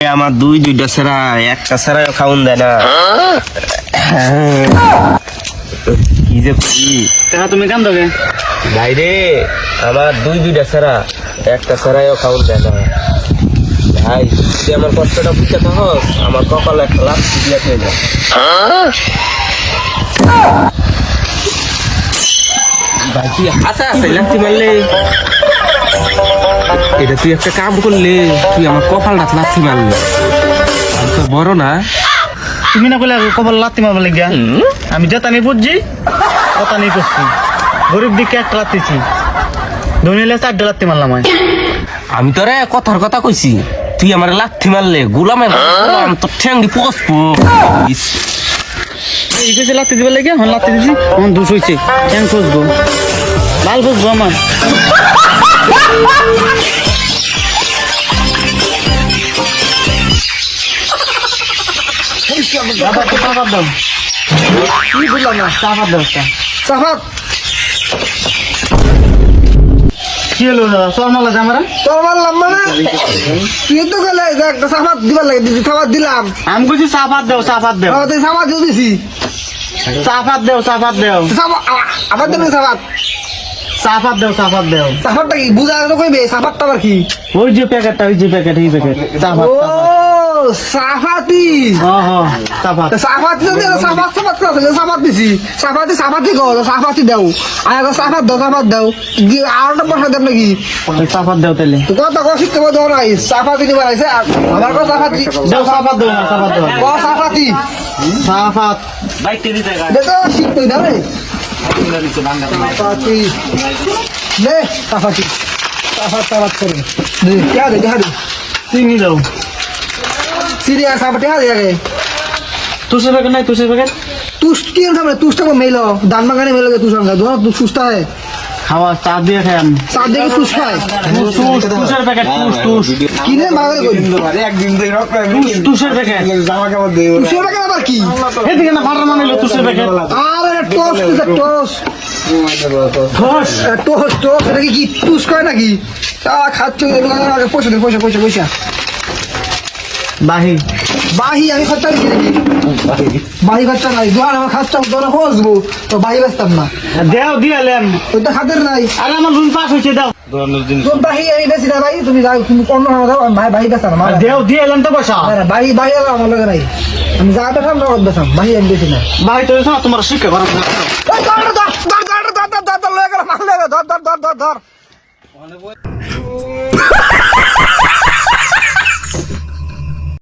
আমার দুইটা ছাড়া একটা ছাড়া খাউন দেয় না। কি যে করি তুমি কাম দেবে ভাইরে, আমার দুইটা ছাড়া একটা ছাড়াও খাউন দেয় না। ভাই তুই আমার কষ্টটা বুঝতে থাকস, আমার কপালে একটা লাভ দিয়ে হয়ে যায়। ভাই তুই হাসা আছে লাথি মারলে, এটা তুই একটা কাম করলে, তুই আমার কপালটা লাথি মারলে। আমি তো বড় না, তুমি না বলে কবল লাত্তি মারবার লাগিয়া আমি যেটা নিয়ে বুঝছি কথা নিয়ে করছি। গরিব দিকে একটা লাত্তিছি, ধনী হলে 4টা লাত্তি মারলাম। আমি তোরে কথার কথা কইছি, তুই আমার লাথি মারলে গোলামে তোর ঠ্যাঙ্গি পচবো। এই কইছে লাত্তি দিবার লাগিয়া হন লাত্তি দিছি, আমার দোষ হয়েছে, কেন খুঁজবো লাল খুঁজবো আমার। চাপাত দাও, কি বললাম না, চাপাত দাও, চাপাত। কি হলো চল মারলা যে আমার তোর মারলাম মানে তুই তো গেলে একটা সাফাত দিবার লাগে, দিদি সাফাত দিলাম। আমি কইছি চাপাত দেও, চাপাত দেও, তুই সাফাত দিয়ে দিছি, চাপাত দেও, চাপাত দেও, আবার দেবেন সাফাত। চাপাত দেও, চাপাত দেও। সাফাতটা কি বুঝা তো কইবে, সাফাতটা আবার কি? ওই যে প্যাকেটটা, ওই যে প্যাকেট, এই প্যাকেট চাপাত। ও সাফাতি, চাপাত সাফাতি তো সাফাত সাফাত করে সাফাত দিছি, সাফাতি সাফাতি গো, সাফাতি দাও আর সাফাত দাও, সাফাত দাও আরটা পয়সা দেব নাকি? চাপাত দেও তাহলে। তো কত কথা শিখতে পারো নাই, সাফাতি দিবার আইছে আমার কথা সাফাতি দেও, চাপাত দেও না, চাপাত দেও, ও সাফাতি চাপাত বাইকতে দিতে গা দেখো শিখতে দাও রে সাফাতি নে, সাফাতি সাফাত সাফাত করে দে क्या दे दिखा दे চিনি দাও। सीरियस साफाती आ जाएगा তুষের প্যাকেট নাই, তুষের প্যাকেট तुस की हम तुस तो मेलो दान मंगाने मेलोगे तुस अंगा दोनों तू सुस्ता है খাওয়া চা দিয়ে খাই আমি। साथ देके तुस खाए তুষের প্যাকেট, তুষ किने मांगे कोई তুষের প্যাকেট। तुसे लगा ना की এদিকে না ভাড়া মানে তুষের প্যাকেট। अरे टोस टोस ধস टोस टोस এটা কি তুস কয় নাকি তা খাচ্ছ আগে পয়সা দে পয়সা পয়সা পয়সা বাহি বাহি আমি খরচা দিছি নাকি বাহি খরচা নাই দোকান আমার খরচা দোকানে পৌঁছবো তো বাহি বেচতাম না দেও দিয়ালেম। ওই তো খাতের নাই আরে আমার রুম পাস হয়েছে, দাও তোর বাহি আমি বেশি না ভাই তুমি যাও তুমি অন্য খাওয়া দাও ভাই বাহি বেচা না দেও দিয়ালেম তো পয়সা। বাহি বাহি আমার লগে নাই আমি যা বেচাম নগদ বেচাম বাহি আমি বেশি না বাহি তো তোমার শিক্ষা করা ধর ধর ধর ধর ধর ধর ধর ধর ধর ধর ধর ধর ধর ধর